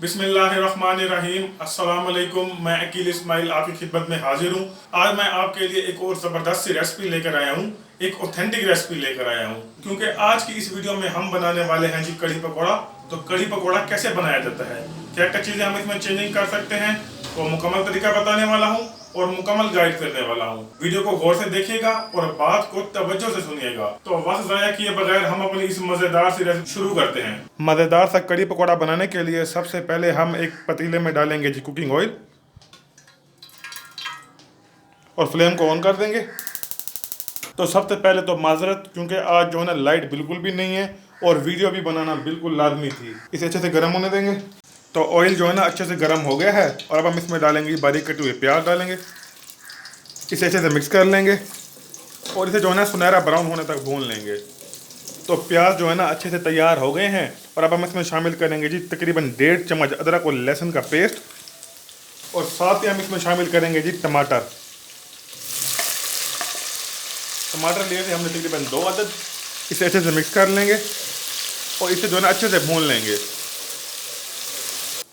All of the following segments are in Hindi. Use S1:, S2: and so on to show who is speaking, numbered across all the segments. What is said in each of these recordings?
S1: बिस्मिल्लाहिर्रहमानिर्रहीम। अस्सलाम वालेकुम। मैं अकील इस्माइल आपकी खिदमत में हाजिर हूँ। आज मैं आपके लिए एक और ज़बरदस्त सी रेसिपी लेकर आया हूँ, एक ऑथेंटिक रेसिपी लेकर आया हूँ, क्योंकि आज की इस वीडियो में हम बनाने वाले हैं जी कड़ी पकौड़ा। तो कड़ी पकौड़ा कैसे बनाया जाता है, क्या क्या चीज़ें हम इसमें चेंजिंग कर सकते हैं, वो मुकम्मल तरीका बताने वाला हूँ और मुकम्मल गाइड करने वाला हूँ। वीडियो को गौर से देखिएगा और बात को तवज्जो से सुनिएगा। तो वक्त ज़ाया किए बगैर हम अपनी इस मज़ेदार सी रेसिपी शुरू करते हैं। मज़ेदार सा कड़ी पकौड़ा बनाने के लिए सबसे पहले हम एक पतीले में डालेंगे जी कुकिंग ऑयल और फ्लेम को ऑन कर देंगे। तो सबसे पहले तो माजरत, क्योंकि आज जो है ना लाइट बिल्कुल भी नहीं है और वीडियो भी बनाना बिल्कुल लाजमी थी। इसे अच्छे से गर्म होने देंगे। तो ऑयल जो है ना अच्छे से गर्म हो गया है और अब हम इसमें डालेंगे बारीक कटे हुए प्याज डालेंगे। इसे अच्छे से मिक्स कर लेंगे और इसे जो है ना सुनहरा ब्राउन होने तक भून लेंगे। तो प्याज जो है ना अच्छे से तैयार हो गए हैं और अब हम इसमें शामिल करेंगे जी तकरीबन 1.5 चम्मच अदरक और लहसुन का पेस्ट और साथ ही हम इसमें शामिल करेंगे जी टमाटर। टमाटर लिए थे हमने तकरीबन 2 अदद। इसे अच्छे से मिक्स कर लेंगे और इसे जो है ना अच्छे से भून लेंगे।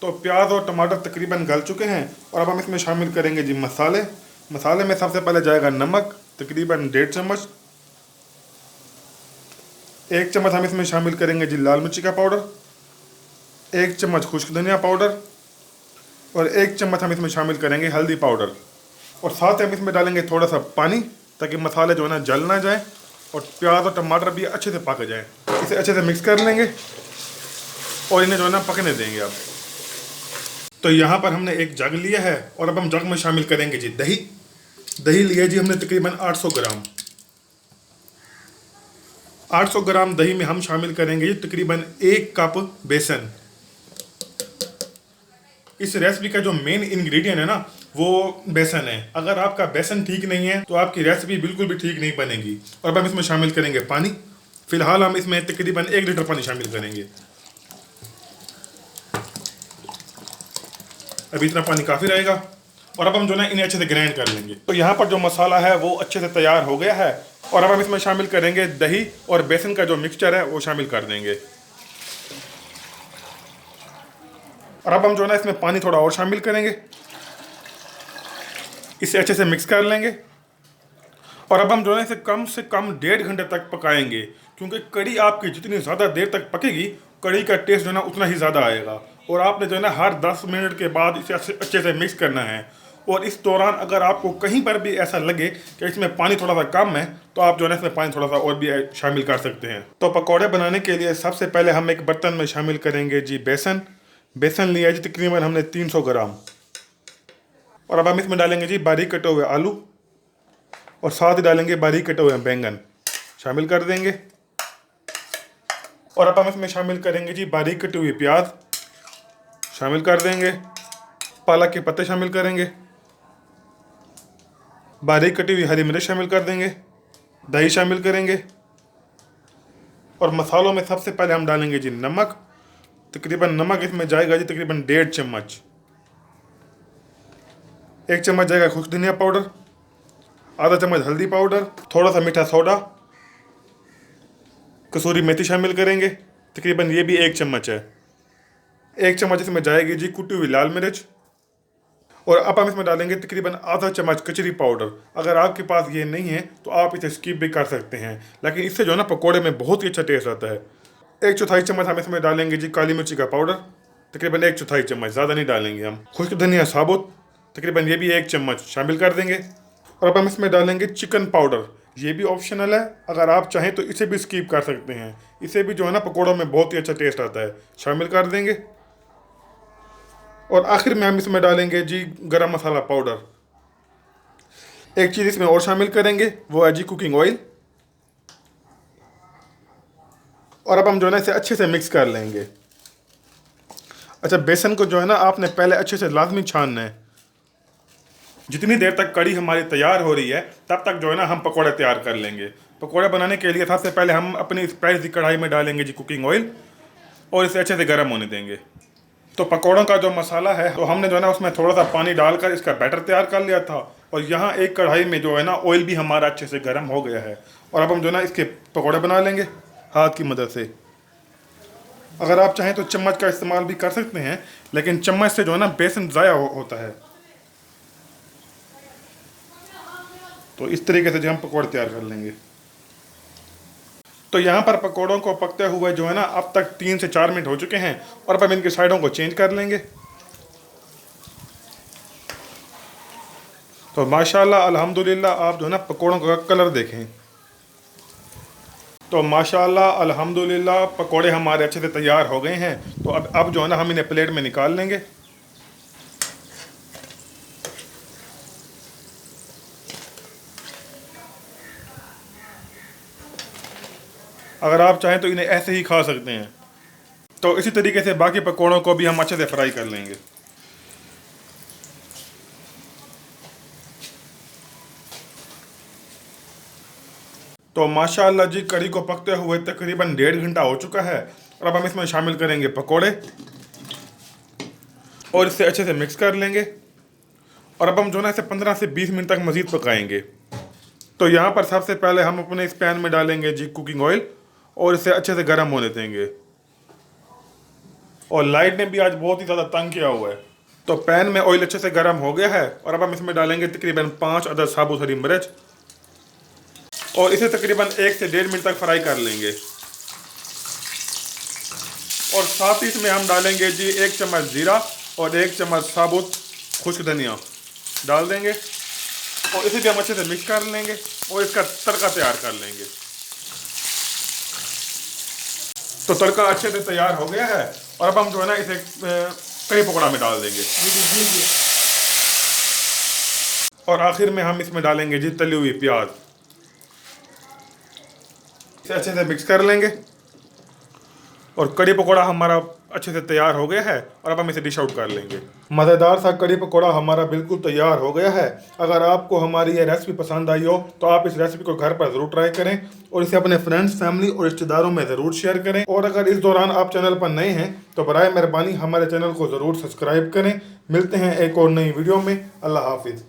S1: तो प्याज और टमाटर तकरीबन गल चुके हैं और अब हम इसमें शामिल करेंगे जी मसाले। मसाले में सबसे पहले जाएगा नमक, तकरीबन 1.5 चम्मच। 1 चम्मच हम इसमें शामिल करेंगे जी लाल मिर्ची का पाउडर, 1 चम्मच खुश्क धनिया पाउडर और 1 चम्मच हम इसमें शामिल करेंगे हल्दी पाउडर। और साथ ही हम इसमें डालेंगे थोड़ा सा पानी ताकि मसाले जो है ना जल ना जाए और प्याज और टमाटर भी अच्छे से पक जाए। इसे अच्छे से मिक्स कर लेंगे और इन्हें जो है ना पकने देंगे। अब तो यहाँ पर हमने एक जग लिया है और अब हम जग में शामिल करेंगे जी दही। दही लिया जी हमने तकरीबन 800 ग्राम। 800 ग्राम दही में हम शामिल करेंगे जी तकरीबन 1 कप बेसन। इस रेसिपी का जो मेन इंग्रेडिएंट है ना वो बेसन है। अगर आपका बेसन ठीक नहीं है तो आपकी रेसिपी बिल्कुल भी ठीक नहीं बनेगी। और अब हम इसमें शामिल करेंगे पानी। फिलहाल हम इसमें तकरीबन 1 लीटर पानी शामिल करेंगे। अभी इतना पानी काफ़ी रहेगा और अब हम जो है इन्हें अच्छे से ग्राइंड कर लेंगे। तो यहाँ पर जो मसाला है वो अच्छे से तैयार हो गया है और अब हम इसमें शामिल करेंगे दही और बेसन का जो मिक्सचर है वो शामिल कर देंगे। और अब हम जो है ना इसमें पानी थोड़ा और शामिल करेंगे। इसे अच्छे से मिक्स कर लेंगे और अब हम जो है इसे कम से कम 1.5 घंटे तक पकाएंगे, क्योंकि कड़ी आपकी जितनी ज़्यादा देर तक पकेगी कड़ी का टेस्ट जो है ना उतना ही ज़्यादा आएगा। और आपने जो है ना हर 10 मिनट के बाद इसे अच्छे से मिक्स करना है। और इस दौरान अगर आपको कहीं पर भी ऐसा लगे कि इसमें पानी थोड़ा सा कम है तो आप जो है ना इसमें पानी थोड़ा सा और भी शामिल कर सकते हैं। तो पकौड़े बनाने के लिए सबसे पहले हम एक बर्तन में शामिल करेंगे जी बेसन। बेसन लिया जी तकरीबन हमने 300 ग्राम। और अब हम इसमें डालेंगे जी बारीक कटे हुए आलू और साथ ही डालेंगे बारीक कटे हुए बैंगन शामिल कर देंगे। और अब हम इसमें शामिल करेंगे जी बारीक कटी हुई प्याज शामिल कर देंगे। पालक के पत्ते शामिल करेंगे। बारीक कटी हुई हरी मिर्च शामिल कर देंगे। दही शामिल करेंगे और मसालों में सबसे पहले हम डालेंगे जी नमक। तकरीबन नमक इसमें जाएगा जी तकरीबन 1.5 चम्मच। 1 चम्मच जाएगा खुश्क धनिया पाउडर, आधा चम्मच हल्दी पाउडर, थोड़ा सा मीठा सोडा, कसूरी मेथी शामिल करेंगे। तकरीबन ये भी 1 चम्मच है। 1 चम्मच इसमें जाएगी जी कुटी हुई लाल मिर्च। और अब हम इसमें डालेंगे तकरीबन आधा चम्मच कचरी पाउडर। अगर आपके पास ये नहीं है तो आप इसे स्किप भी कर सकते हैं, लेकिन इससे जो है ना पकौड़े में बहुत ही अच्छा टेस्ट आता है। 1/4 चम्मच हम इसमें डालेंगे जी काली मिर्ची का पाउडर, तकरीबन 1/4 चम्मच, ज़्यादा नहीं डालेंगे हम। खुश्क धनिया साबुत, तकरीबन ये भी 1 चम्मच शामिल कर देंगे। और अब हम इसमें डालेंगे चिकन पाउडर। ये भी ऑप्शनल है, अगर आप चाहें तो इसे भी स्किप कर सकते हैं। इसे भी जो है ना पकौड़ों में बहुत ही अच्छा टेस्ट आता है, शामिल कर देंगे। और आखिर में हम इसमें डालेंगे जी गरम मसाला पाउडर। एक चीज़ इसमें और शामिल करेंगे वो है जी कुकिंग ऑयल। और अब हम जो है ना इसे अच्छे से मिक्स कर लेंगे। अच्छा, बेसन को जो है ना आपने पहले अच्छे से लाजमी छानना है। जितनी देर तक कड़ी हमारी तैयार हो रही है तब तक जो है ना हम पकौड़े तैयार कर लेंगे। पकौड़े बनाने के लिए सबसे पहले हम अपनी स्पाइसी कढ़ाई में डालेंगे जी कुकिंग ऑयल और इसे अच्छे से गर्म होने देंगे। तो पकौड़ों का जो मसाला है तो हमने जो है ना उसमें थोड़ा सा पानी डालकर इसका बैटर तैयार कर लिया था। और यहाँ एक कढ़ाई में जो है ना ऑयल भी हमारा अच्छे से गर्म हो गया है और अब हम जो है ना इसके पकौड़े बना लेंगे हाथ की मदद से। अगर आप चाहें तो चम्मच का इस्तेमाल भी कर सकते हैं, लेकिन चम्मच से जो है ना बेसन ज़ाया होता है। तो इस तरीके से जो हम पकौड़े तैयार कर लेंगे। तो यहाँ पर पकौड़ों को पकते हुए जो है ना अब तक 3 से 4 मिनट हो चुके हैं, और अब हम इनकी साइडों को चेंज कर लेंगे। तो माशाल्लाह अल्हम्दुलिल्लाह आप जो है ना पकौड़ों का कलर देखें। तो माशाल्लाह अल्हम्दुलिल्लाह पकौड़े हमारे अच्छे से तैयार हो गए हैं। तो अब जो है ना हम इन्हें प्लेट में निकाल लेंगे। अगर आप चाहें तो इन्हें ऐसे ही खा सकते हैं। तो इसी तरीके से बाकी पकौड़ों को भी हम अच्छे से फ्राई कर लेंगे। तो माशाल्लाह जी कढ़ी को पकते हुए तकरीबन 1.5 घंटा हो चुका है, और अब हम इसमें शामिल करेंगे पकौड़े और इसे अच्छे से मिक्स कर लेंगे। और अब हम जो है ना इसे 15 से 20 मिनट तक मज़ीद पकाएंगे। तो यहाँ पर सबसे पहले हम अपने इस पैन में डालेंगे जी कुकिंग ऑयल, और इसे अच्छे से गर्म होने देंगे। और लाइट ने भी आज बहुत ही ज़्यादा तंग किया हुआ है। तो पैन में ऑयल अच्छे से गर्म हो गया है, और अब हम इसमें डालेंगे तकरीबन 5 अदद साबुत हरी मिर्च, और इसे तकरीबन 1 से 1.5 मिनट तक फ्राई कर लेंगे। और साथ ही इसमें हम डालेंगे जी 1 चम्मच जीरा और 1 चम्मच साबुत खुश्क धनिया डाल देंगे, और इसे भी हम अच्छे से मिक्स कर लेंगे और इसका तड़का तैयार कर लेंगे। तो तड़का अच्छे से तैयार हो गया है, और अब हम जो है ना इसे कढ़ी पकौड़ा में डाल देंगे। और आखिर में हम इसमें डालेंगे जी तली हुई प्याज। इसे अच्छे से मिक्स कर लेंगे, और कढ़ी पकौड़ा हमारा अच्छे से तैयार हो गया है, और अब हम इसे डिश आउट कर लेंगे। मज़ेदार सा कढ़ी पकौड़ा हमारा बिल्कुल तैयार हो गया है। अगर आपको हमारी ये रेसिपी पसंद आई हो तो आप इस रेसिपी को घर पर ज़रूर ट्राई करें, और इसे अपने फ्रेंड्स, फैमिली और रिश्तेदारों में ज़रूर शेयर करें। और अगर इस दौरान आप चैनल पर नए हैं तो बराए मेहरबानी हमारे चैनल को ज़रूर सब्सक्राइब करें। मिलते हैं एक और नई वीडियो में। अल्लाह हाफिज़।